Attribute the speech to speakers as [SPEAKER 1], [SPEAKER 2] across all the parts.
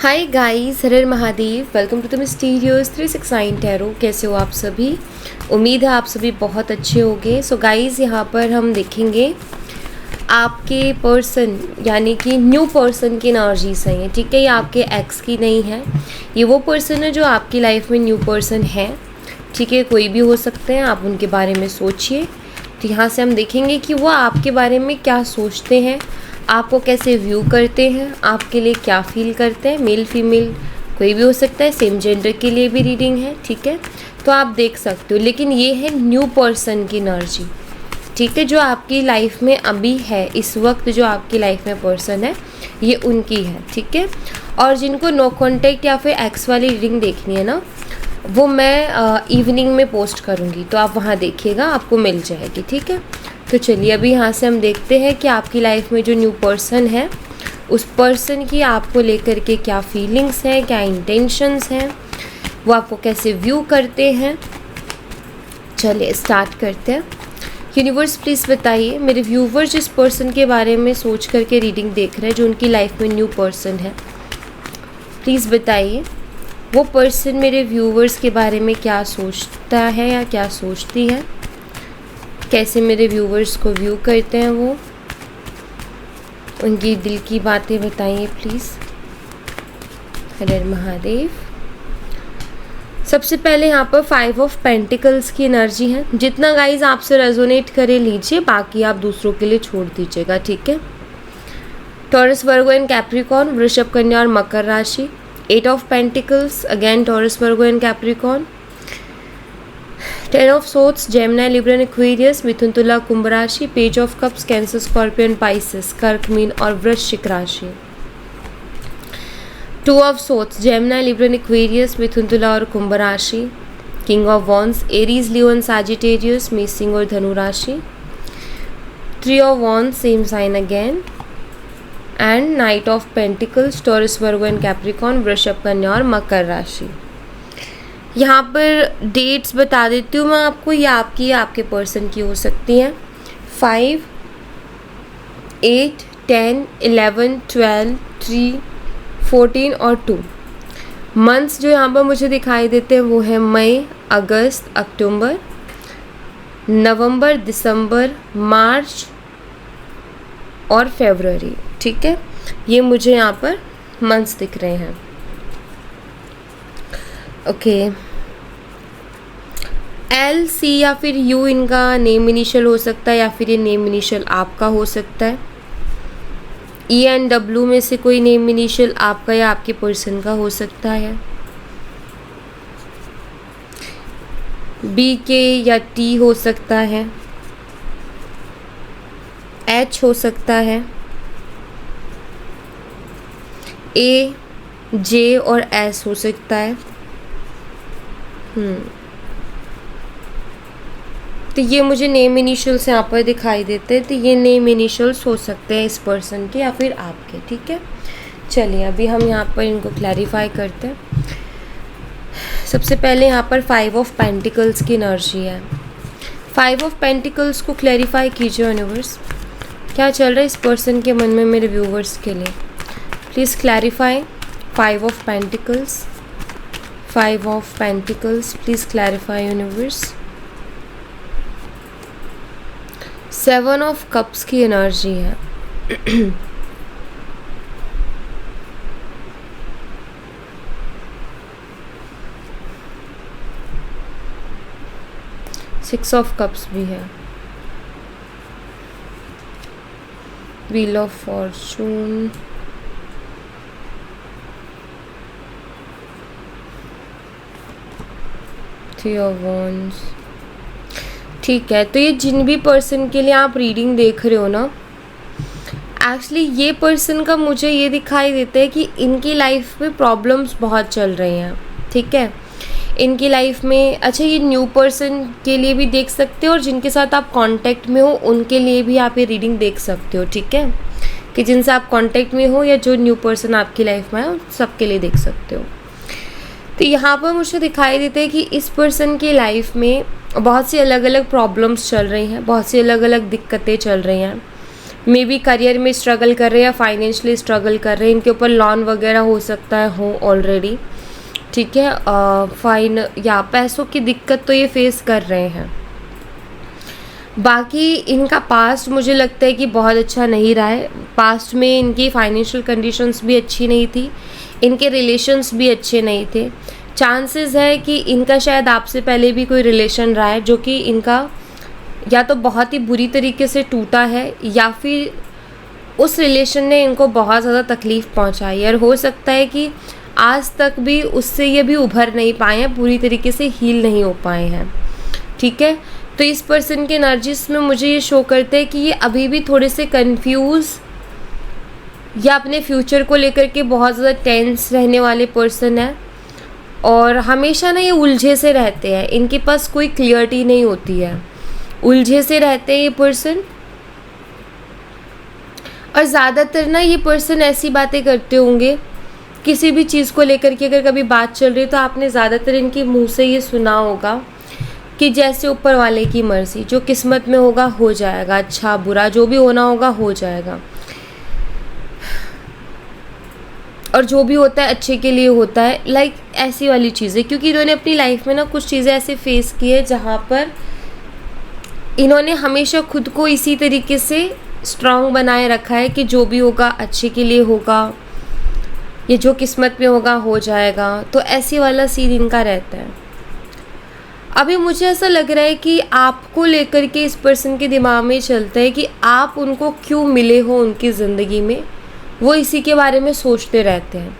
[SPEAKER 1] Hi guys, Har Har Mahadev. Welcome to the mysterious 369 tarot. कैसे हो आप सभी? उम्मीद है आप सभी बहुत अच्छे होंगे। सो गाइस, यहाँ पर हम देखेंगे आपके पर्सन यानी कि न्यू पर्सन की एनर्जीज हैं ये, ठीक है। ये आपके एक्स की नहीं है, ये वो पर्सन है जो आपकी लाइफ में न्यू पर्सन है, ठीक है। कोई भी हो सकते हैं, आप उनके बारे में सोचिए। तो यहाँ से हम देखेंगे कि वो आपके बारे में क्या सोचते हैं, आपको कैसे व्यू करते हैं, आपके लिए क्या फील करते हैं। मेल फीमेल कोई भी हो सकता है, सेम जेंडर के लिए भी रीडिंग है, ठीक है। तो आप देख सकते हो, लेकिन ये है न्यू पर्सन की एनर्जी, ठीक है, जो आपकी लाइफ में अभी है। इस वक्त जो आपकी लाइफ में पर्सन है ये उनकी है, ठीक है। और जिनको नो कॉन्टेक्ट या फिर एक्स वाली रीडिंग देखनी है ना, वो मैं इवनिंग में पोस्ट करूँगी, तो आप वहाँ देखिएगा, आपको मिल जाएगी, ठीक है। तो चलिए अभी यहाँ से हम देखते हैं कि आपकी लाइफ में जो न्यू पर्सन है उस पर्सन की आपको लेकर के क्या फीलिंग्स हैं, क्या इंटेंशंस हैं, वो आपको कैसे व्यू करते हैं। चलिए स्टार्ट करते हैं। यूनिवर्स प्लीज़ बताइए, मेरे व्यूवर्स जिस पर्सन के बारे में सोच करके रीडिंग देख रहे हैं, जो उनकी लाइफ में न्यू पर्सन है, प्लीज़ बताइए वो पर्सन मेरे व्यूवर्स के बारे में क्या सोचता है या क्या सोचती है, कैसे मेरे व्यूवर्स को व्यू करते हैं, वो उनकी दिल की बातें बताइए प्लीज़। हर हर महादेव। सबसे पहले यहाँ पर 5 ऑफ पेंटिकल्स की एनर्जी है। जितना गाइज आपसे रेजोनेट करे लीजिए, बाकी आप दूसरों के लिए छोड़ दीजिएगा, ठीक है। टॉरस, वर्गो एंड कैप्रिकॉर्न, वृषभ, कन्या और मकर राशि। 8 of pentacles, again Taurus, Virgo and Capricorn. 10 of swords, Gemini, Libra and Aquarius, मिथुन, तुला, कुंभ राशि। Page of cups, Cancer, Scorpion, Pisces, कर्क, मीन और वृश्चिक राशि। 2 of swords, Gemini, Libra and Aquarius, मिथुन, तुला और कुंभ राशि। King of wands, Aries, Leo and Sagittarius, मेष, सिंह और धनु राशि। 3 of wands, same sign again. And knight of pentacles, Taurus, Virgo and Capricorn, वृषभ, कन्या और मकर राशि। यहाँ पर डेट्स बता देती हूँ मैं आपको, ये आपकी या आपके पर्सन की हो सकती हैं। 5, 8, 10, 11, 12, 3, 14 और 2 मंथ्स जो यहाँ पर मुझे दिखाई देते हैं वो है मई, अगस्त, अक्टूबर, नवंबर, दिसंबर, मार्च और फरवरी, ठीक है। ये मुझे यहाँ पर मंथ्स दिख रहे हैं, ओके। एल, सी या फिर यू इनका नेम इनिशियल हो सकता है, या फिर ये नेम इनिशियल आपका हो सकता है। ई एंड डब्ल्यू में से कोई नेम इनिशियल आपका या आपके पर्सन का हो सकता है। बी, के या टी हो सकता है। एच हो सकता है। ए, जे और एस हो सकता है। तो ये मुझे नेम इनिशियल्स यहाँ पर दिखाई देते हैं, तो ये नेम इनिशियल्स हो सकते हैं इस पर्सन के या फिर आपके, ठीक है। चलिए अभी हम यहाँ पर इनको क्लैरिफाई करते हैं। सबसे पहले यहाँ पर 5 ऑफ पेंटिकल्स की एनर्जी है। 5 ऑफ पेंटिकल्स को क्लैरिफाई कीजिए यूनिवर्स, क्या चल रहा है इस पर्सन के मन में मेरे व्यूवर्स के लिए। Please clarify 5 of pentacles. 5 of pentacles, please clarify universe. 7 of cups की एनर्जी है। 6 ऑफ कप्स भी है। Wheel of Fortune, three of wands, ठीक है। तो ये जिन भी पर्सन के लिए आप रीडिंग देख रहे हो ना, एक्चुअली ये पर्सन का मुझे ये दिखाई देता है कि इनकी लाइफ में प्रॉब्लम्स बहुत चल रही हैं, ठीक है। इनकी लाइफ में, अच्छा ये न्यू पर्सन के लिए भी देख सकते हो और जिनके साथ आप कांटेक्ट में हो उनके लिए भी आप ये रीडिंग देख सकते हो, ठीक है। कि जिनसे आप कांटेक्ट में हो या जो न्यू पर्सन आपकी लाइफ में है, सबके लिए देख सकते हो। तो यहाँ पर मुझे दिखाई देता है कि इस पर्सन की लाइफ में बहुत सी अलग अलग प्रॉब्लम्स चल रही हैं, बहुत सी अलग अलग दिक्कतें चल रही हैं। मे बी करियर में स्ट्रगल कर रहे हैं या फाइनेंशियली स्ट्रगल कर रहे हैं, इनके ऊपर लोन वगैरह हो सकता है हो ऑलरेडी, ठीक है। फाइन या पैसों की दिक्कत तो ये फेस कर रहे हैं। बाकी इनका पास्ट मुझे लगता है कि बहुत अच्छा नहीं रहा है। पास्ट में इनकी फाइनेंशियल कंडीशंस भी अच्छी नहीं थी, इनके रिलेशंस भी अच्छे नहीं थे। चांसेस है कि इनका शायद आपसे पहले भी कोई रिलेशन रहा है जो कि इनका या तो बहुत ही बुरी तरीके से टूटा है या फिर उस रिलेशन ने इनको बहुत ज़्यादा तकलीफ़ पहुंचाई है, और हो सकता है कि आज तक भी उससे ये भी उभर नहीं पाए हैं, पूरी तरीके से हील नहीं हो पाए हैं, ठीक है। तो इस पर्सन के एनर्जीज में मुझे ये शो करते हैं कि ये अभी भी थोड़े से कंफ्यूज या अपने फ्यूचर को लेकर के बहुत ज़्यादा टेंस रहने वाले पर्सन है, और हमेशा ना ये उलझे से रहते हैं, इनके पास कोई क्लियरिटी नहीं होती है, उलझे से रहते हैं ये पर्सन। और ज़्यादातर ना ये पर्सन ऐसी बातें करते होंगे किसी भी चीज़ को लेकर के, अगर कभी बात चल रही है तो आपने ज़्यादातर इनके मुंह से ये सुना होगा कि जैसे ऊपर वाले की मर्ज़ी, जो किस्मत में होगा हो जाएगा, अच्छा बुरा जो भी होना होगा हो जाएगा, और जो भी होता है अच्छे के लिए होता है, लाइक ऐसी वाली चीज़ें। क्योंकि इन्होंने अपनी लाइफ में ना कुछ चीज़ें ऐसे फेस की है जहाँ पर इन्होंने हमेशा खुद को इसी तरीके से स्ट्रांग बनाए रखा है कि जो भी होगा अच्छे के लिए होगा, ये जो किस्मत में होगा हो जाएगा। तो ऐसी वाला सीन इनका रहता है। अभी मुझे ऐसा लग रहा है कि आपको लेकर के इस पर्सन के दिमाग में चलता है कि आप उनको क्यों मिले हो उनकी ज़िंदगी में, वो इसी के बारे में सोचते रहते हैं।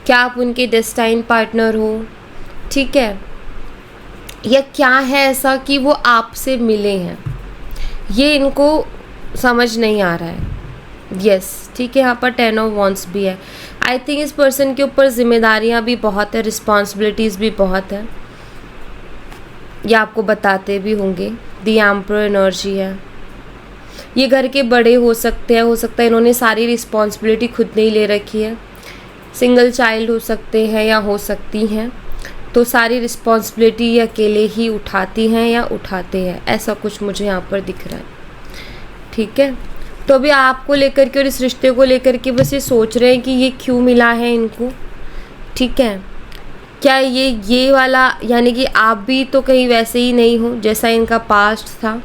[SPEAKER 1] क्या आप उनके डेस्टाइन पार्टनर हो, ठीक है, या क्या है ऐसा कि वो आपसे मिले हैं, ये इनको समझ नहीं आ रहा है। यस, ठीक है, यहाँ पर 10 ऑफ वॉन्ड्स भी है। आई थिंक इस पर्सन के ऊपर जिम्मेदारियाँ भी बहुत है, रिस्पॉन्सिबिलिटीज़ भी बहुत है, या आपको बताते भी होंगे। द एम्परर एनर्जी है, ये घर के बड़े हो सकते हैं, हो सकता है इन्होंने सारी रिस्पॉन्सिबिलिटी खुद नहीं ले रखी है। सिंगल चाइल्ड हो सकते हैं या हो सकती हैं, तो सारी रिस्पॉन्सिबिलिटी ये अकेले ही उठाती हैं या उठाते हैं, ऐसा कुछ मुझे यहाँ पर दिख रहा है, ठीक है। तो अभी आपको लेकर के और इस रिश्ते को लेकर के बस ये सोच रहे हैं कि ये क्यों मिला है इनको, ठीक है। क्या ये वाला, यानी कि आप भी तो कहीं वैसे ही नहीं हो जैसा इनका पास्ट था,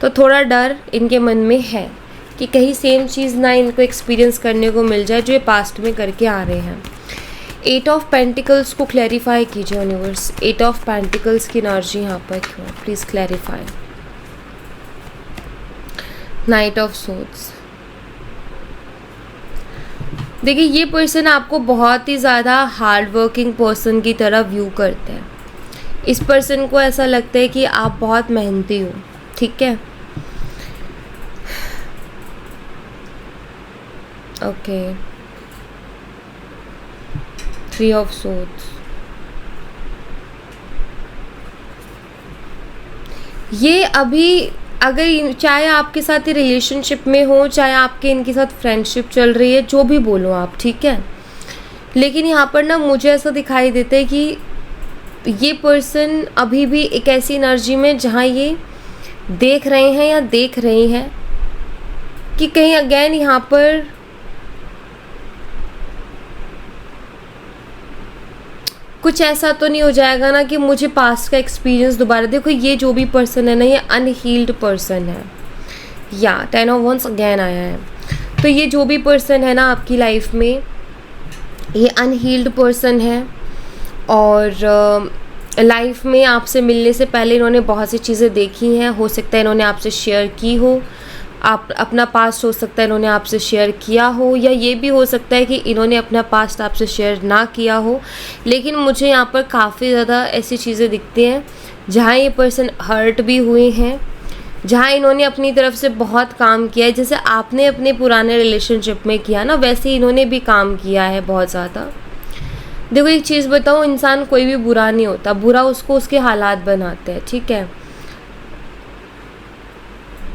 [SPEAKER 1] तो थोड़ा डर इनके मन में है कि कहीं सेम चीज़ ना इनको एक्सपीरियंस करने को मिल जाए जो ये पास्ट में करके आ रहे हैं। 8 ऑफ पेंटिकल्स को क्लैरिफाई कीजिए यूनिवर्स। 8 ऑफ पेंटिकल्स की एनर्जी यहाँ पर क्यों, please clarify. Night of swords. देखिए, ये पर्सन आपको बहुत ही ज़्यादा हार्ड वर्किंग पर्सन की तरह व्यू करते हैं। इस पर्सन को ऐसा लगता है कि आप बहुत मेहनती हो, ठीक है। Okay, 3 of swords. ये अभी अगर चाहे आपके साथ ही रिलेशनशिप में हो, चाहे आपके इनके साथ फ्रेंडशिप चल रही है, जो भी बोलो आप, ठीक है, लेकिन यहाँ पर ना मुझे ऐसा दिखाई देता है कि ये पर्सन अभी भी एक ऐसी एनर्जी में जहाँ ये देख रहे हैं या देख रही हैं कि कहीं अगेन यहाँ पर कुछ ऐसा तो नहीं हो जाएगा ना कि मुझे पास्ट का एक्सपीरियंस दोबारा। देखो, ये जो भी पर्सन है ना, ये अनहील्ड पर्सन है, या 10 ऑफ वॉन्ड्स अगेन आया है। तो ये जो भी पर्सन है ना आपकी लाइफ में, ये अनहील्ड पर्सन है, और लाइफ में आपसे मिलने से पहले इन्होंने बहुत सी चीज़ें देखी हैं। हो सकता है इन्होंने आपसे शेयर की हो, आप अपना पास्ट हो सकता है इन्होंने आपसे शेयर किया हो, या ये भी हो सकता है कि इन्होंने अपना पास्ट आपसे शेयर ना किया हो। लेकिन मुझे यहाँ पर काफ़ी ज़्यादा ऐसी चीज़ें दिखती हैं जहाँ ये पर्सन हर्ट भी हुए हैं, जहाँ इन्होंने अपनी तरफ से बहुत काम किया है। जैसे आपने अपने पुराने रिलेशनशिप में किया ना, वैसे ही इन्होंने भी काम किया है बहुत ज़्यादा। देखो, एक चीज़ बताऊँ, इंसान कोई भी बुरा नहीं होता, बुरा उसको उसके हालात बनाते हैं, ठीक है।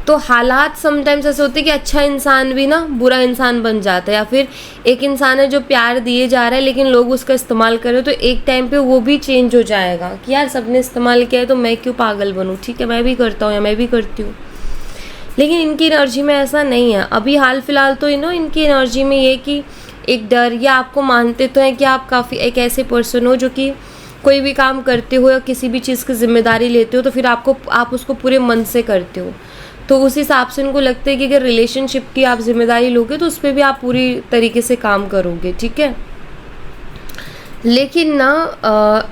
[SPEAKER 1] तो हालात समटाइम्स ऐसे होते हैं कि अच्छा इंसान भी ना बुरा इंसान बन जाता है, या फिर एक इंसान है जो प्यार दिए जा रहा है लेकिन लोग उसका इस्तेमाल कर रहे हो, तो एक टाइम पे वो भी चेंज हो जाएगा कि यार सबने इस्तेमाल किया है तो मैं क्यों पागल बनूं, ठीक है, मैं भी करता हूँ या मैं भी करती हूँ। लेकिन इनकी एनर्जी में ऐसा नहीं है। अभी हाल फिलहाल तो इनकी एनर्जी में ये कि एक डर, या आपको मानते तो हैं कि आप काफ़ी एक ऐसे पर्सन हो जो कि कोई भी काम करते हो या किसी भी चीज़ की जिम्मेदारी लेते हो तो फिर आप उसको पूरे मन से करते हो। तो उस हिसाब से उनको लगता है कि अगर रिलेशनशिप की आप जिम्मेदारी लोगे तो उस पर भी आप पूरी तरीके से काम करोगे, ठीक है। लेकिन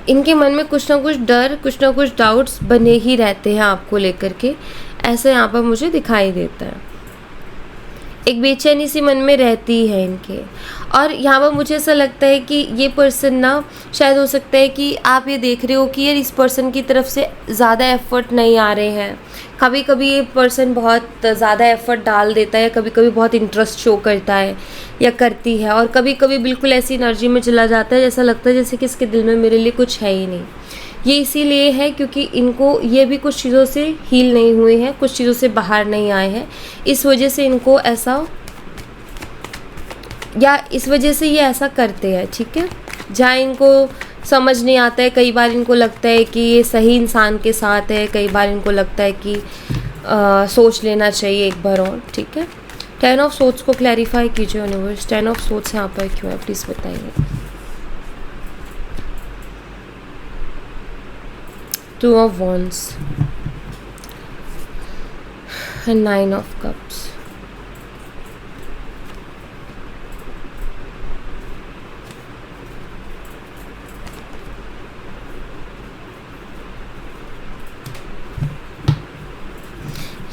[SPEAKER 1] इनके मन में कुछ ना कुछ डर, कुछ ना कुछ डाउट्स बने ही रहते हैं आपको लेकर के, ऐसा यहाँ पर मुझे दिखाई देता है। एक बेचैनी सी मन में रहती है इनके। और यहाँ पर मुझे ऐसा लगता है कि ये पर्सन शायद हो सकता है कि आप ये देख रहे हो कि यार इस पर्सन की तरफ से ज़्यादा एफर्ट नहीं आ रहे हैं। कभी कभी ये पर्सन बहुत ज़्यादा एफर्ट डाल देता है, या कभी कभी बहुत इंटरेस्ट शो करता है या करती है, और कभी कभी बिल्कुल ऐसी एनर्जी में चला जाता है जैसा लगता है जैसे कि इसके दिल में मेरे लिए कुछ है ही नहीं। ये इसीलिए है क्योंकि इनको ये भी कुछ चीज़ों से हील नहीं हुए हैं, कुछ चीज़ों से बाहर नहीं आए हैं, इस वजह से इनको ऐसा, या इस वजह से ये ऐसा करते हैं, ठीक है। जहाँ इनको समझ नहीं आता है, कई बार इनको लगता है कि ये सही इंसान के साथ है, कई बार इनको लगता है कि सोच लेना चाहिए एक बार और, ठीक है। 10 ऑफ सोर्ड्स को क्लैरिफाई कीजिए यूनिवर्स। 10 ऑफ सोर्ड्स यहाँ पर क्यों है, प्लीज़ बताइए। 2 of wands and 9 of cups.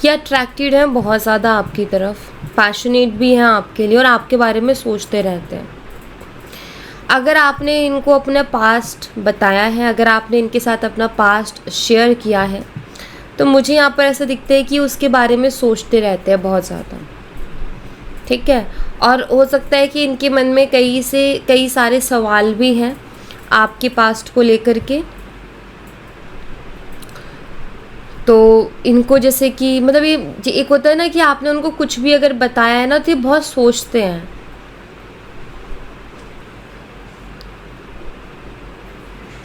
[SPEAKER 1] ये अट्रैक्टेड हैं बहुत ज़्यादा आपकी तरफ, पैशनेट भी हैं आपके लिए और आपके बारे में सोचते रहते हैं। अगर आपने इनको अपना पास्ट बताया है, अगर आपने इनके साथ अपना पास्ट शेयर किया है, तो मुझे यहाँ पर ऐसा दिखता है कि उसके बारे में सोचते रहते हैं बहुत ज़्यादा, ठीक है। और हो सकता है कि इनके मन में कई सारे सवाल भी हैं आपके पास्ट को लेकर के। तो इनको जैसे कि मतलब ये एक होता है ना कि आपने उनको कुछ भी अगर बताया है ना तो ये बहुत सोचते हैं।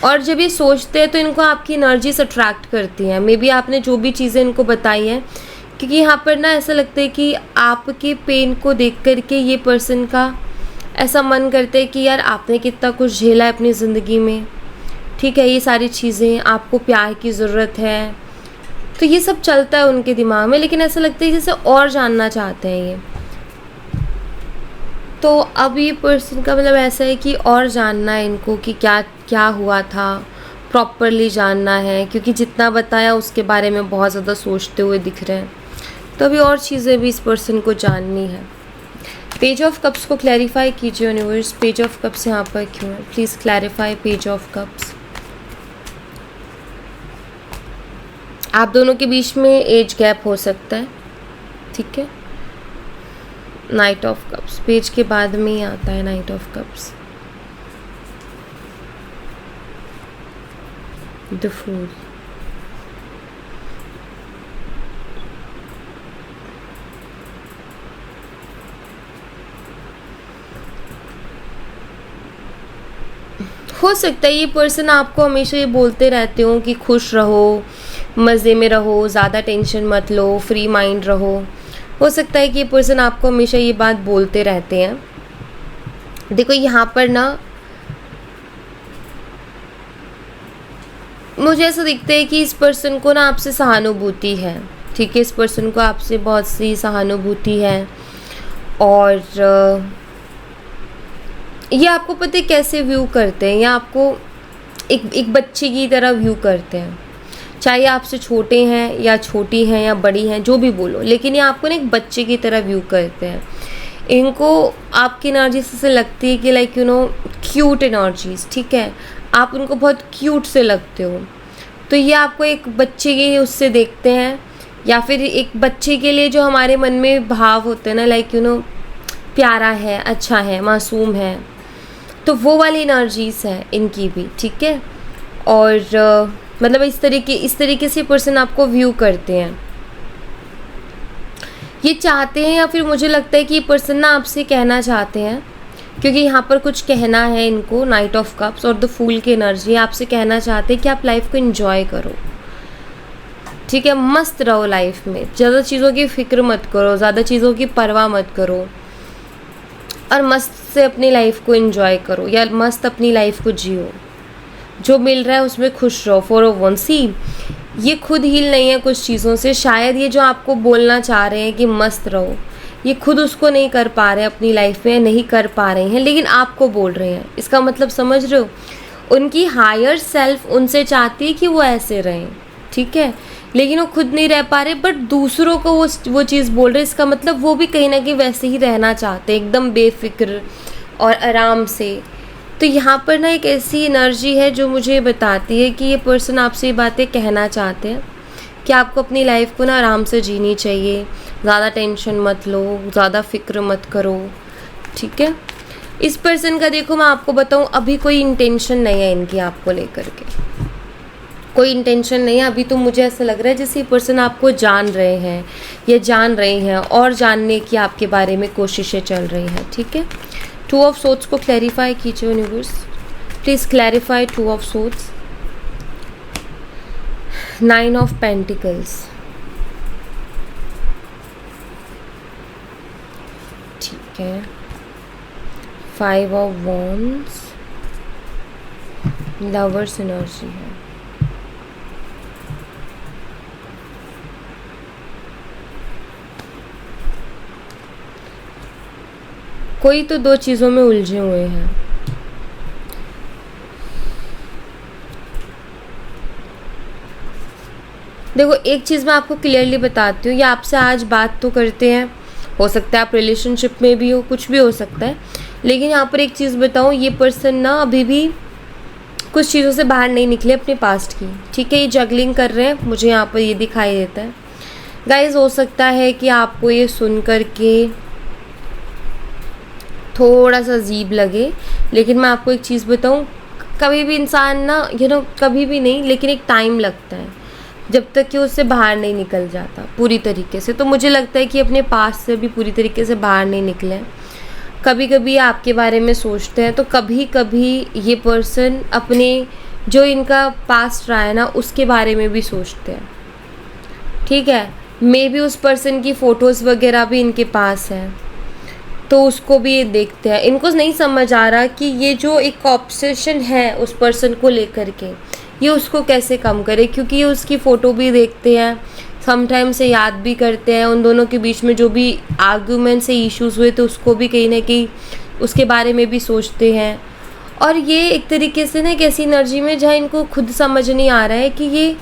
[SPEAKER 1] और जब ये सोचते हैं तो इनको आपकी एनर्जी से अट्रैक्ट करती हैं। मे बी आपने जो भी चीज़ें इनको बताई हैं, क्योंकि यहाँ पर ना ऐसा लगता है कि आपके पेन को देख कर के ये पर्सन का ऐसा मन करता है कि यार आपने कितना कुछ झेला है अपनी ज़िंदगी में, ठीक है। ये सारी चीज़ें, आपको प्यार की ज़रूरत है, तो ये सब चलता है उनके दिमाग में। लेकिन ऐसा लगता है जैसे और जानना चाहते हैं ये। तो अब ये पर्सन का मतलब ऐसा है कि और जानना है इनको कि क्या क्या हुआ था, प्रॉपरली जानना है, क्योंकि जितना बताया उसके बारे में बहुत ज़्यादा सोचते हुए दिख रहे हैं। तो अभी और चीज़ें भी इस पर्सन को जाननी है। पेज ऑफ कप्स को क्लैरिफाई कीजिए यूनिवर्स। पेज ऑफ कप्स यहाँ पर क्यों है, please clarify page of cups. आप दोनों के बीच में एज गैप हो सकता है, ठीक है। नाइट ऑफ कप्स पेज के बाद में ही आता है, knight of cups. The fool, हो सकता है ये पर्सन आपको हमेशा ये बोलते रहते हो कि खुश रहो, मज़े में रहो, ज़्यादा टेंशन मत लो, फ्री माइंड रहो। हो सकता है कि ये पर्सन आपको हमेशा ये बात बोलते रहते हैं। देखो यहाँ पर ना मुझे ऐसा दिखता है कि इस पर्सन को ना आपसे सहानुभूति है, ठीक है। इस पर्सन को आपसे बहुत सी सहानुभूति है। और ये आपको पता है कैसे व्यू करते हैं, या आपको एक बच्चे की तरह व्यू करते हैं। चाहे आपसे छोटे हैं या छोटी हैं या बड़ी हैं, जो भी बोलो, लेकिन ये आपको ना एक बच्चे की तरह व्यू करते हैं। इनको आपकी एनर्जी से लगती है कि लाइक क्यूट एनर्जीज, ठीक है। आप उनको बहुत क्यूट से लगते हो, तो ये आपको एक बच्चे के उससे देखते हैं, या फिर एक बच्चे के लिए जो हमारे मन में भाव होते हैं ना, लाइक प्यारा है, अच्छा है, मासूम है, तो वो वाली एनर्जीज है इनकी भी, ठीक है। और मतलब इस तरीके से पर्सन आपको व्यू करते हैं। ये चाहते हैं, या फिर मुझे लगता है कि ये पर्सन ना आपसे कहना चाहते हैं, क्योंकि यहाँ पर कुछ कहना है इनको। नाइट ऑफ कप्स और द फूल की एनर्जी आपसे कहना चाहते हैं कि आप लाइफ को एंजॉय करो, ठीक है, मस्त रहो लाइफ में, ज़्यादा चीज़ों की फिक्र मत करो, ज़्यादा चीज़ों की परवाह मत करो, और मस्त से अपनी लाइफ को एंजॉय करो या मस्त अपनी लाइफ को जियो। जो मिल रहा है उसमें खुश रहो। फॉर अ वन सी, ये खुद हील नहीं है कुछ चीज़ों से। शायद ये जो आपको बोलना चाह रहे हैं कि मस्त रहो, ये खुद उसको नहीं कर पा रहे अपनी लाइफ में, नहीं कर पा रहे हैं, लेकिन आपको बोल रहे हैं। इसका मतलब समझ रहे हो? उनकी हायर सेल्फ उनसे चाहती है कि वो ऐसे रहें, ठीक है, लेकिन वो खुद नहीं रह पा रहे, बट दूसरों को वो चीज़ बोल रहे। इसका मतलब वो भी कहीं ना कहीं वैसे ही रहना चाहते हैं, एकदम बेफिक्र और आराम से। तो यहाँ पर ना एक ऐसी एनर्जी है जो मुझे बताती है कि ये पर्सन आपसे ये बातें कहना चाहते हैं कि आपको अपनी लाइफ को ना आराम से जीनी चाहिए, ज़्यादा टेंशन मत लो, ज़्यादा फिक्र मत करो, ठीक है। इस पर्सन का देखो मैं आपको बताऊँ, अभी कोई इंटेंशन नहीं है इनकी आपको लेकर के, कोई इंटेंशन नहीं है अभी। तो मुझे ऐसा लग रहा है जैसे ये पर्सन आपको जान रहे हैं या जान रही हैं और जानने की आपके बारे में कोशिशें चल रही हैं, ठीक है। टू ऑफ सोर्ड्स को क्लैरिफाई कीजिए universe, please clarify two of swords. 9 of pentacles, ठीक है। 5 ऑफ वॉन्ड्स, लवर्स एनर्जी है। कोई तो दो चीज़ों में उलझे हुए हैं। देखो एक चीज़ मैं आपको क्लियरली बताती हूँ, ये आपसे आज बात तो करते हैं, हो सकता है आप रिलेशनशिप में भी हो, कुछ भी हो सकता है, लेकिन यहाँ पर एक चीज़ बताऊँ, ये पर्सन ना अभी भी कुछ चीज़ों से बाहर नहीं निकले अपने पास्ट की, ठीक है। ये जगलिंग कर रहे हैं, मुझे यहाँ पर ये दिखाई देता है। गाइज हो सकता है कि आपको ये सुन कर के थोड़ा सा अजीब लगे, लेकिन मैं आपको एक चीज़ बताऊँ, कभी भी इंसान ना कभी भी नहीं, लेकिन एक टाइम लगता है जब तक कि उससे बाहर नहीं निकल जाता पूरी तरीके से। तो मुझे लगता है कि अपने पास से भी पूरी तरीके से बाहर नहीं निकले हैं। कभी कभी आपके बारे में सोचते हैं, तो कभी कभी ये पर्सन अपने जो इनका पास्ट रहा है ना उसके बारे में भी सोचते हैं, ठीक है। मे बी उस पर्सन की फ़ोटोज़ वगैरह भी इनके पास हैं, तो उसको भी ये देखते हैं। इनको नहीं समझ आ रहा कि ये जो एक ऑब्सेशन है उस पर्सन को लेकर के, ये उसको कैसे कम करे, क्योंकि ये उसकी फ़ोटो भी देखते हैं, समटाइम से याद भी करते हैं। उन दोनों के बीच में जो भी आर्ग्यूमेंट से इश्यूज़ हुए तो उसको भी कहीं ना कहीं उसके बारे में भी सोचते हैं। और ये एक तरीके से ना एक ऐसी एनर्जी में जहाँ इनको खुद समझ नहीं आ रहा है कि ये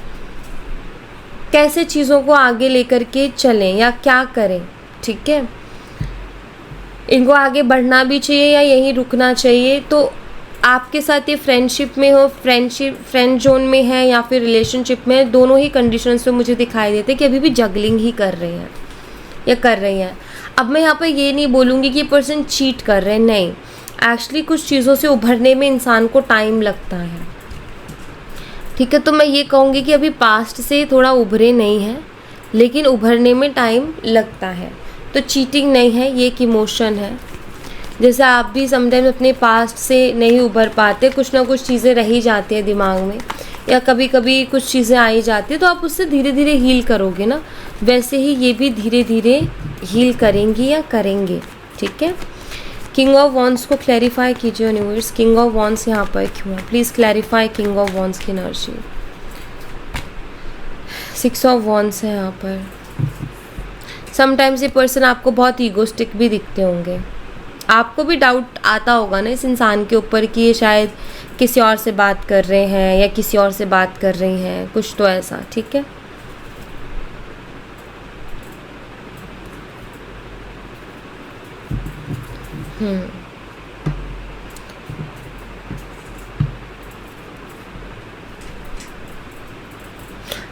[SPEAKER 1] कैसे चीज़ों को आगे लेकर के चलें या क्या करें, ठीक है। इनको आगे बढ़ना भी चाहिए या यहीं रुकना चाहिए। तो आपके साथ ये फ्रेंडशिप में हो, फ्रेंड जोन में है या फिर रिलेशनशिप में, दोनों ही कंडीशंस पे मुझे दिखाई देते हैं कि अभी भी जगलिंग ही कर रहे हैं या कर रही हैं। अब मैं यहाँ पर ये नहीं बोलूँगी कि ये पर्सन चीट कर रहे हैं, नहीं। एक्चुअली कुछ चीज़ों से उभरने में इंसान को टाइम लगता है, ठीक है। तो मैं ये कहूँगी कि अभी पास्ट से थोड़ा उभरे नहीं हैं, लेकिन उभरने में टाइम लगता है। तो चीटिंग नहीं है, ये एक इमोशन है। जैसे आप भी समटाइम्स अपने पास्ट से नहीं उभर पाते, कुछ ना कुछ चीज़ें रही जाती हैं दिमाग में, या कभी कभी कुछ चीज़ें आई जाती है, तो आप उससे धीरे धीरे हील करोगे ना, वैसे ही ये भी धीरे धीरे हील करेंगी या करेंगे, ठीक है। किंग ऑफ वॉन्ड्स को क्लैरिफाई कीजिए यूनिवर्स। किंग ऑफ वॉन्ड्स यहाँ पर क्यों है, please clarify king of wands की एनर्जी। 6 ऑफ वॉन्ड्स है यहाँ पर। समटाइम्स ये पर्सन आपको बहुत ईगोस्टिक भी दिखते होंगे, आपको भी डाउट आता होगा ना इस इंसान के ऊपर कि ये शायद किसी और से बात कर रहे हैं या किसी और से बात कर रही हैं, कुछ तो ऐसा, ठीक है।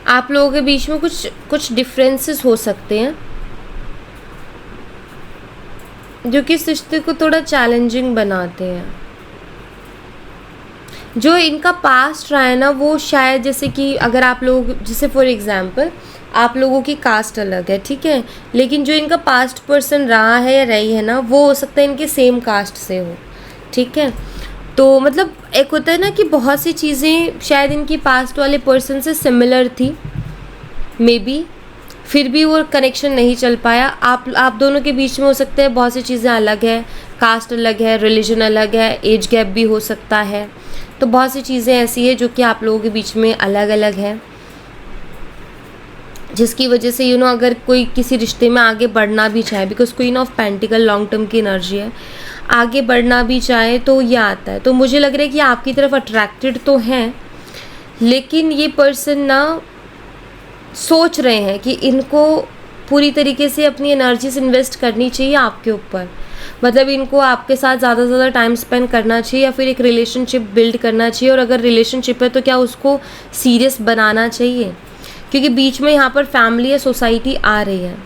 [SPEAKER 1] आप लोगों के बीच में कुछ डिफरेंसेस हो सकते हैं जो कि इस रिश्ते को थोड़ा चैलेंजिंग बनाते हैं। जो इनका पास्ट रहा है ना, वो शायद जैसे कि अगर आप लोग, जैसे फॉर एग्जांपल आप लोगों की कास्ट अलग है, ठीक है, लेकिन जो इनका पास्ट पर्सन रहा है या रही है ना, वो हो सकता है इनके सेम कास्ट से हो, ठीक है। तो मतलब एक होता है ना कि बहुत सी चीज़ें शायद इनकी पास्ट वाले पर्सन से सिमिलर थी, मे बी फिर भी वो कनेक्शन नहीं चल पाया। आप दोनों के बीच में हो सकता है बहुत सी चीज़ें अलग है, कास्ट अलग है, रिलीजन अलग है, एज गैप भी हो सकता है। तो बहुत सी चीज़ें ऐसी है जो कि आप लोगों के बीच में अलग अलग है, जिसकी वजह से अगर कोई किसी रिश्ते में आगे बढ़ना भी चाहे, because queen of pentacle long term की एनर्जी है, आगे बढ़ना भी चाहे तो ये आता है। तो मुझे लग रहा है कि आपकी तरफ अट्रैक्टेड तो हैं, लेकिन ये पर्सन ना सोच रहे हैं कि इनको पूरी तरीके से अपनी एनर्जी से इन्वेस्ट करनी चाहिए आपके ऊपर। मतलब इनको आपके साथ ज़्यादा से ज़्यादा टाइम स्पेंड करना चाहिए या फिर एक रिलेशनशिप बिल्ड करना चाहिए। और अगर रिलेशनशिप है तो क्या उसको सीरियस बनाना चाहिए, क्योंकि बीच में यहाँ पर फैमिली या सोसाइटी आ रही है।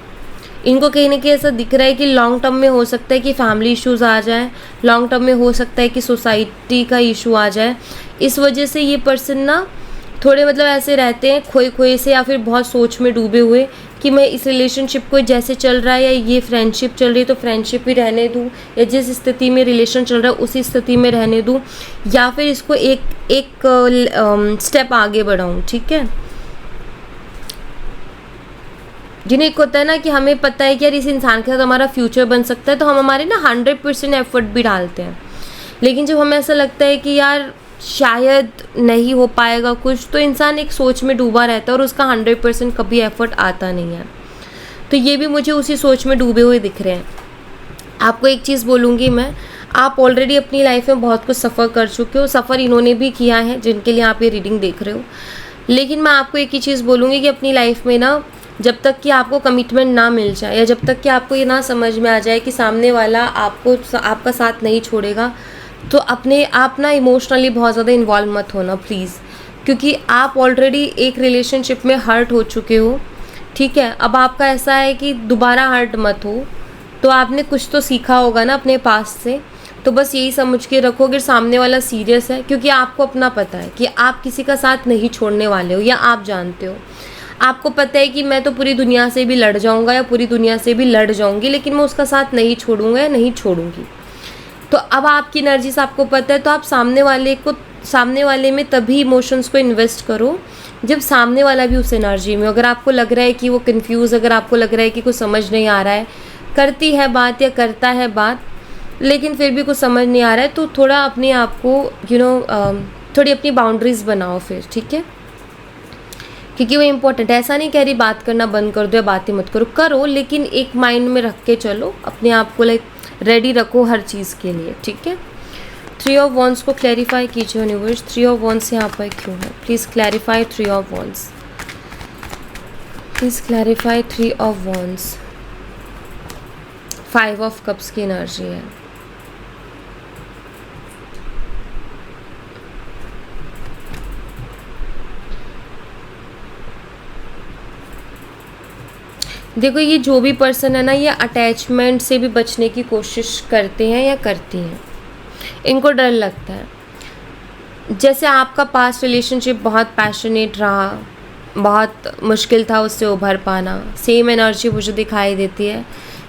[SPEAKER 1] इनको कहीं ना कहीं ऐसा दिख रहा है कि लॉन्ग टर्म में हो सकता है कि फैमिली इश्यूज़ आ जाए, लॉन्ग टर्म में हो सकता है कि सोसाइटी का इशू आ जाए। इस वजह से ये पर्सन ना थोड़े ऐसे रहते हैं खोए खोए से, या फिर बहुत सोच में डूबे हुए कि मैं इस रिलेशनशिप को जैसे चल रहा है या ये फ्रेंडशिप चल रही है तो फ्रेंडशिप ही रहने दूँ, या जिस स्थिति में रिलेशन चल रहा है उसी स्थिति में रहने दूँ, या फिर इसको एक स्टेप आगे बढ़ाऊँ। ठीक है, जिन्हें एक होता है ना कि हमें पता है कि यार इस इंसान के साथ हमारा फ्यूचर बन सकता है, तो हम हमारे ना 100% एफर्ट भी डालते हैं। लेकिन जब हमें ऐसा लगता है कि यार शायद नहीं हो पाएगा कुछ, तो इंसान एक सोच में डूबा रहता है और उसका 100% कभी एफर्ट आता नहीं है। तो ये भी मुझे उसी सोच में डूबे हुए दिख रहे हैं। आपको एक चीज़ बोलूँगी मैं, आप ऑलरेडी अपनी लाइफ में बहुत कुछ सफ़र कर चुके हो, सफ़र इन्होंने भी किया है जिनके लिए आप ये रीडिंग देख रहे हो। लेकिन मैं आपको एक ही चीज़ बोलूँगी कि अपनी लाइफ में ना, जब तक कि आपको कमिटमेंट ना मिल जाए या जब तक कि आपको ये ना समझ में आ जाए कि सामने वाला आपका साथ नहीं छोड़ेगा, तो आप ना इमोशनली बहुत ज़्यादा इन्वॉल्व मत होना प्लीज़, क्योंकि आप ऑलरेडी एक रिलेशनशिप में हर्ट हो चुके हो। ठीक है, अब आपका ऐसा है कि दोबारा हर्ट मत हो। तो आपने कुछ तो सीखा होगा ना अपने पास से, तो बस यही समझ के रखो अगर सामने वाला सीरियस है, क्योंकि आपको अपना पता है कि आप किसी का साथ नहीं छोड़ने वाले हो, या आप जानते हो, आपको पता है कि मैं तो पूरी दुनिया से भी लड़ जाऊंगा या पूरी दुनिया से भी लड़ जाऊंगी, लेकिन मैं उसका साथ नहीं छोड़ूंगा या नहीं छोड़ूंगी। तो अब आपकी एनर्जी से आपको पता है, तो आप सामने वाले में तभी इमोशंस को इन्वेस्ट करो जब सामने वाला भी उस एनर्जी में। अगर आपको लग रहा है कि वो कंफ्यूज, अगर आपको लग रहा है कि कुछ समझ नहीं आ रहा है, करती है बात या करता है बात, लेकिन फिर भी कुछ समझ नहीं आ रहा है, तो थोड़ा अपने आप को थोड़ी अपनी बाउंड्रीज बनाओ फिर। ठीक है, क्योंकि वो इम्पोर्टेंट है। ऐसा नहीं कह रही बात करना बंद कर दो या बातें मत करो, लेकिन एक माइंड में रख के चलो, अपने आप को रेडी रखो हर चीज़ के लिए। ठीक है, 3 ऑफ वॉन्ड्स को क्लैरिफाई कीजिए यूनिवर्स। 3 ऑफ वॉन्ड्स यहाँ पर क्यों है? Please clarify 3 of wands, please clarify 3 of wands. 5 of cups की एनर्जी है। देखो, ये जो भी पर्सन है ना, ये अटैचमेंट से भी बचने की कोशिश करते हैं या करती हैं। इनको डर लगता है। जैसे आपका पास्ट रिलेशनशिप बहुत पैशनेट रहा, बहुत मुश्किल था उससे उभर पाना, सेम एनर्जी मुझे दिखाई देती है।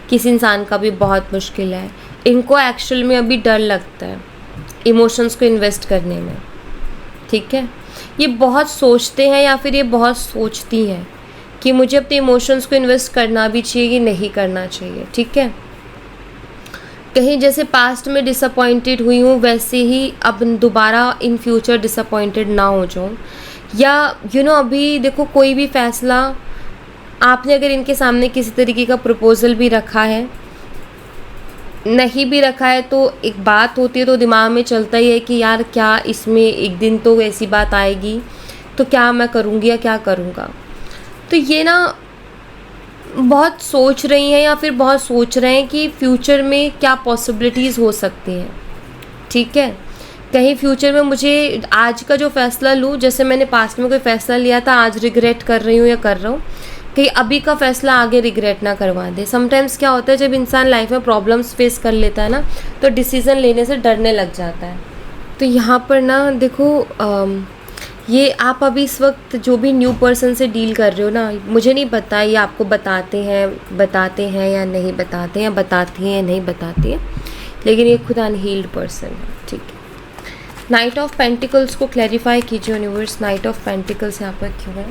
[SPEAKER 1] किसी इंसान का भी बहुत मुश्किल है। इनको एक्चुअल में अभी डर लगता है इमोशंस को इन्वेस्ट करने में। ठीक है, ये बहुत सोचते हैं या फिर ये बहुत सोचती हैं कि मुझे अपने इमोशंस को इन्वेस्ट करना भी चाहिए कि नहीं करना चाहिए। ठीक है, कहीं जैसे पास्ट में डिसअपॉइंटेड हुई हूँ, वैसे ही अब दोबारा इन फ्यूचर डिसअपॉइंटेड ना हो जाऊँ। या अभी देखो, कोई भी फैसला आपने अगर इनके सामने किसी तरीके का प्रपोजल भी रखा है, नहीं भी रखा है, तो एक बात होती है तो दिमाग में चलता ही है कि यार क्या इसमें एक दिन तो ऐसी बात आएगी, तो क्या मैं करूँगी या क्या करूँगा। तो ये ना बहुत सोच रही हैं या फिर बहुत सोच रहे हैं कि फ्यूचर में क्या पॉसिबिलिटीज़ हो सकती हैं। ठीक है, कहीं फ्यूचर में मुझे आज का जो फ़ैसला लूँ, जैसे मैंने पास्ट में कोई फ़ैसला लिया था, आज रिग्रेट कर रही हूँ या कर रहा हूँ, कहीं अभी का फ़ैसला आगे रिग्रेट ना करवा दे। समटाइम्स क्या होता है, जब इंसान लाइफ में प्रॉब्लम्स फेस कर लेता है ना, तो डिसीज़न लेने से डरने लग जाता है। तो यहाँ पर ना देखो, ये आप अभी इस वक्त जो भी न्यू पर्सन से डील कर रहे हो ना, मुझे नहीं पता ये आपको बताते हैं या नहीं बताते हैं, या बताती हैं या नहीं बताती हैं, लेकिन ये खुद अनहील्ड पर्सन है। ठीक है, नाइट ऑफ पेंटिकल्स को क्लैरिफाई कीजिए यूनिवर्स। नाइट ऑफ पेंटिकल्स यहाँ पर क्यों है?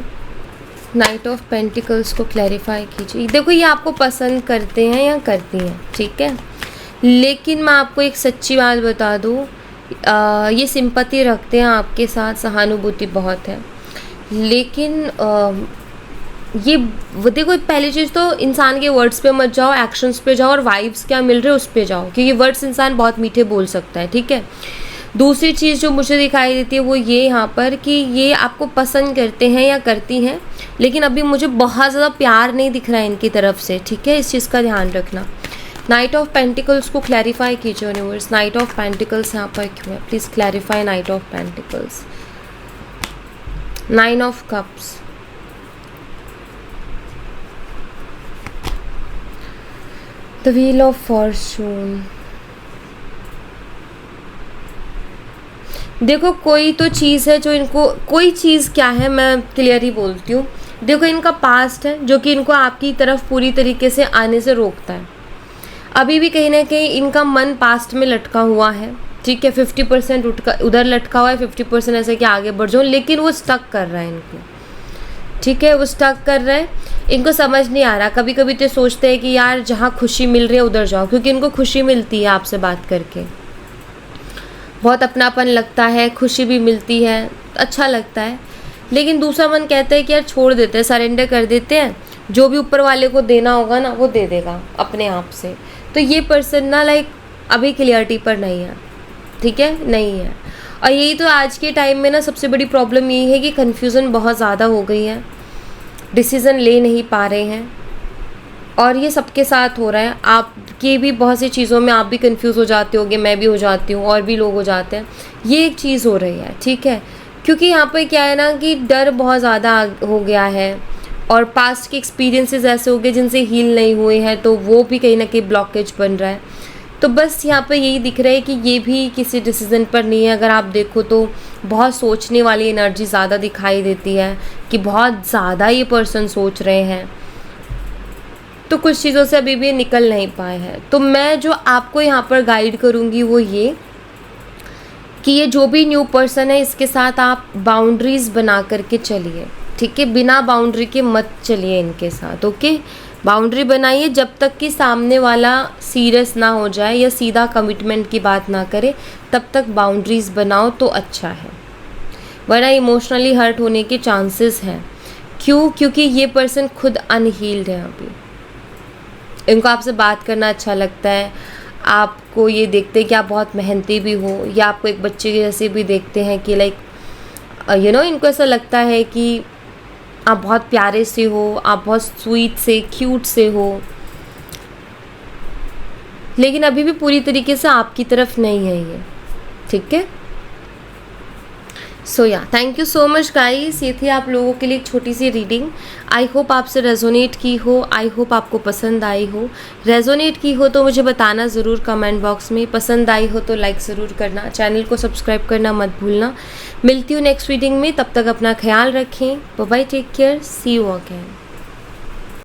[SPEAKER 1] नाइट ऑफ पेंटिकल्स को क्लैरिफाई कीजिए। देखो ये आपको पसंद करते हैं या करती हैं, ठीक है, लेकिन मैं आपको एक सच्ची बात बता दूँ, ये सिंपैथी रखते हैं आपके साथ, सहानुभूति बहुत है, लेकिन ये देखो पहली चीज़ तो इंसान के वर्ड्स पे मत जाओ, एक्शंस पे जाओ और वाइब्स क्या मिल रहे हैं उस पे जाओ, क्योंकि वर्ड्स इंसान बहुत मीठे बोल सकता है, ठीक है। दूसरी चीज़ जो मुझे दिखाई देती है वो ये यहाँ पर कि ये आपको पसंद करते हैं या करती हैं, लेकिन अभी मुझे बहुत ज़्यादा प्यार नहीं दिख रहा है इनकी तरफ से, ठीक है, इस चीज़ का ध्यान रखना। नाइट ऑफ पेंटिकल्स को क्लैरिफाई कीजिए यूनिवर्स, नाइट ऑफ पेंटिकल्स यहाँ पर क्यों है, please clarify night of pentacles. 9 of cups, the wheel of Fortune. देखो कोई तो चीज़ है जो इनको, कोई चीज़ क्या है मैं क्लियर ही बोलती हूँ, देखो इनका पास्ट है जो कि इनको आपकी तरफ पूरी तरीके से आने से रोकता है। अभी भी कहीं ना कहीं इनका मन पास्ट में लटका हुआ है, ठीक है, 50% उधर लटका हुआ है, 50% ऐसे कि आगे बढ़ जाओ, लेकिन वो स्टक कर रहा है इनको, ठीक है, वो स्टक कर रहा है, इनको समझ नहीं आ रहा। कभी कभी तो सोचते हैं कि यार जहाँ खुशी मिल रही है उधर जाओ, क्योंकि इनको खुशी मिलती है आपसे बात करके, बहुत अपनापन लगता है, खुशी भी मिलती है, अच्छा लगता है, लेकिन दूसरा मन कहता है कि यार छोड़ देते हैं, सरेंडर कर देते हैं, जो भी ऊपर वाले को देना होगा ना वो दे देगा अपने आप से। तो ये पर्सन ना लाइक अभी क्लियरिटी पर नहीं है, ठीक है, नहीं है। और यही तो आज के टाइम में ना सबसे बड़ी प्रॉब्लम यही है कि कन्फ्यूज़न बहुत ज़्यादा हो गई है, डिसीज़न ले नहीं पा रहे हैं, और ये सबके साथ हो रहा है। आपके भी बहुत सी चीज़ों में आप भी कंफ्यूज हो जाते होगे, मैं भी हो जाती हूँ, और भी लोग हो जाते हैं, ये एक चीज़ हो रही है, ठीक है, क्योंकि यहाँ पर क्या है ना कि डर बहुत ज़्यादा हो गया है, और पास्ट के एक्सपीरियंसेस ऐसे हो गए जिनसे हील नहीं हुए हैं, तो वो भी कहीं ना कहीं ब्लॉकेज बन रहा है। तो बस यहाँ पर यही दिख रहा है कि ये भी किसी डिसीज़न पर नहीं है। अगर आप देखो तो बहुत सोचने वाली एनर्जी ज़्यादा दिखाई देती है, कि बहुत ज़्यादा ये पर्सन सोच रहे हैं, तो कुछ चीज़ों से अभी भी निकल नहीं पाए हैं। तो मैं जो आपको यहाँ पर गाइड करूँगी वो ये कि ये जो भी न्यू पर्सन है इसके साथ आप बाउंड्रीज़ बना करके चलिए, ठीक है, बिना बाउंड्री के मत चलिए इनके साथ, ओके। बाउंड्री बनाइए जब तक कि सामने वाला सीरियस ना हो जाए या सीधा कमिटमेंट की बात ना करे, तब तक बाउंड्रीज़ बनाओ तो अच्छा है, वरना इमोशनली हर्ट होने के चांसेस हैं। क्यों? क्योंकि ये पर्सन खुद अनहील्ड है अभी, इनको आपसे बात करना अच्छा लगता है, आपको ये देखते हैं कि आप बहुत मेहनती भी हो, या आपको एक बच्चे के जैसे भी देखते हैं कि लाइक इनको ऐसा लगता है कि आप बहुत प्यारे से हो, आप बहुत स्वीट से, क्यूट से हो, लेकिन अभी भी पूरी तरीके से आपकी तरफ नहीं है ये, ठीक है। सो या thank you so much guys, ये थी आप लोगों के लिए एक छोटी सी रीडिंग। आई होप आपसे रेजोनेट की हो, आई होप आपको पसंद आई हो। रेजोनेट की हो तो मुझे बताना ज़रूर कमेंट बॉक्स में, पसंद आई हो तो लाइक ज़रूर करना, चैनल को सब्सक्राइब करना मत भूलना। मिलती हूँ नेक्स्ट रीडिंग में, तब तक अपना ख्याल रखें, bye bye, take care, see you again.